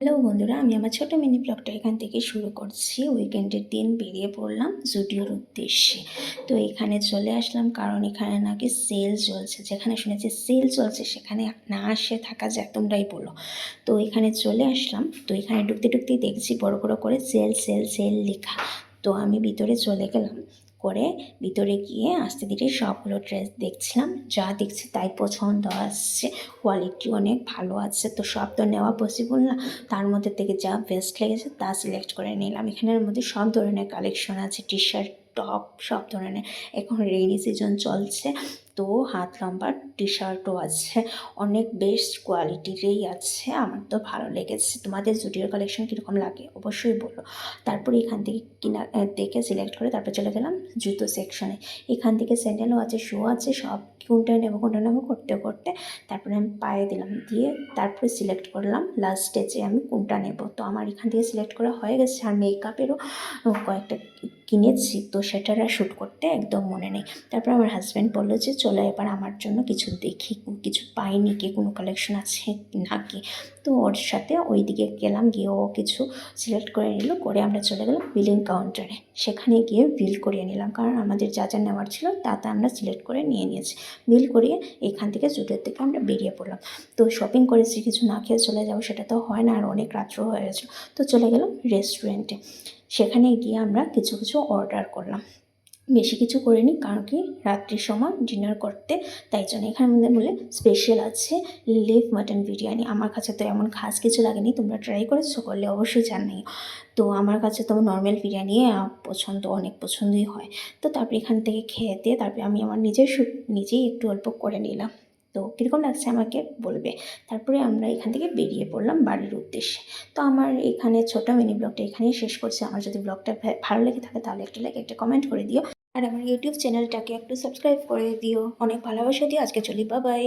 Hello বন্ধুরা, আমি আমার ছোট মিনি ব্লগটা এখান থেকে শুরু করছি। উইকেন্ডের দিন বেরিয়ে পড়লাম জুডিওর উদ্দেশ্যে। তো এখানে চলে আসলাম কারণ এখানে নাকি সেল চলছে। যেখানে শুনেছি সেল চলছে সেখানে না আসে থাকা যায়, তোমরাই বলো। তো এখানে চলে আসলাম। তো এখানে ঢুকতেই দেখছি বড় করে সেল সেল সেল লেখা। তো আমি ভিতরে চলে গেলাম। করে ভিতরে গিয়ে আস্তে ধীরে সবগুলো ড্রেস দেখছিলাম। যা দেখছি তাই পছন্দ আসছে, কোয়ালিটি অনেক ভালো আছে। তো সব তো নেওয়া পসিবল না, তার মধ্যে থেকে যা বেস্ট লেগেছে তা সিলেক্ট করে নিলাম। এখানের মধ্যে সব ধরনের কালেকশন আছে, টি শার্ট, টপ, সব ধরনের। এখন রেইনি সিজন চলছে, তো হাত লম্বা টি শার্টও আছে, অনেক বেস্ট কোয়ালিটিরই আছে। আমার তো ভালো লেগেছে। তোমাদের জুডিওর কালেকশন কীরকম লাগে অবশ্যই বলো। তারপরে এখান থেকে দেখে সিলেক্ট করে তারপর চলে গেলাম জুতো সেকশনে। এখান থেকে স্যান্ডেলও আছে, শু আছে, সব কোনটা নেবো করতে করতে তারপরে আমি পায়ে দিলাম, দিয়ে তারপরে সিলেক্ট করলাম লাস্ট স্টেজে আমি কোনটা নেব। তো আমার এখান থেকে সিলেক্ট করা হয়ে গেছে। আর মেকআপেরও কয়েকটা কিনেছি, তো সেটার আর শ্যুট করতে একদম মনে নেই। তারপর আমার হাজব্যান্ড বললো যে চলো এবার আমার জন্য কিছু দেখি, কিছু পাইনি কি, কোনো কালেকশন আছে নাকি। তো ওর সাথে ওই দিকে গেলাম, গিয়ে ও কিছু সিলেক্ট করে নিল, করে আমরা চলে গেলাম বিলিং কাউন্টারে। সেখানে গিয়ে বিল করিয়ে নিলাম, কারণ আমাদের যা যা নেওয়ার ছিল তা আমরা সিলেক্ট করে নিয়ে নিয়েছি। বিল করিয়ে এখান থেকে জুডিওর থেকে আমরা বেরিয়ে পড়লাম। তো শপিং করেছি, কিছু না খেয়ে চলে যাবো সেটা তো হয় না, আর অনেক রাত্রও হয়ে গেছিলো। তো চলে গেলাম রেস্টুরেন্টে। সেখানে গিয়ে আমরা কিছু অর্ডার করলাম, বেশি কিছু করিনি, কারণ কি রাত্রির সময় ডিনার করতে, তাই জন্য। এখানে আমাদের বলে স্পেশাল আছে লিভ মাটন বিরিয়ানি। আমার কাছে তো এমন খাস কিছু লাগেনি, তোমরা ট্রাই করেছো, করলে অবশ্যই জানাই। তো আমার কাছে তো নর্মাল বিরিয়ানি পছন্দ, অনেক পছন্দই হয়। তো তারপরে এখান থেকে খেয়ে দিয়ে তারপরে আমি আমার নিজেই একটু অল্প করে নিলাম। তো কীরকম লাগছে আমাকে বলবে। তারপরে আমরা এখান থেকে বেরিয়ে পড়লাম বাড়ির উদ্দেশ্যে। তো আমার এখানে ছোটো মিনি ব্লগটা এখানেই শেষ করছি। আমার যদি ব্লগটা ভালো লেগে থাকে তাহলে একটা লাইক, একটা কমেন্ট করে দিও। আর আমার ইউটিউব চ্যানেলটাকে একটু সাবস্ক্রাইব করে দিও। অনেক ভালোবাসা দিও। আজকে চলি, বাই বাই।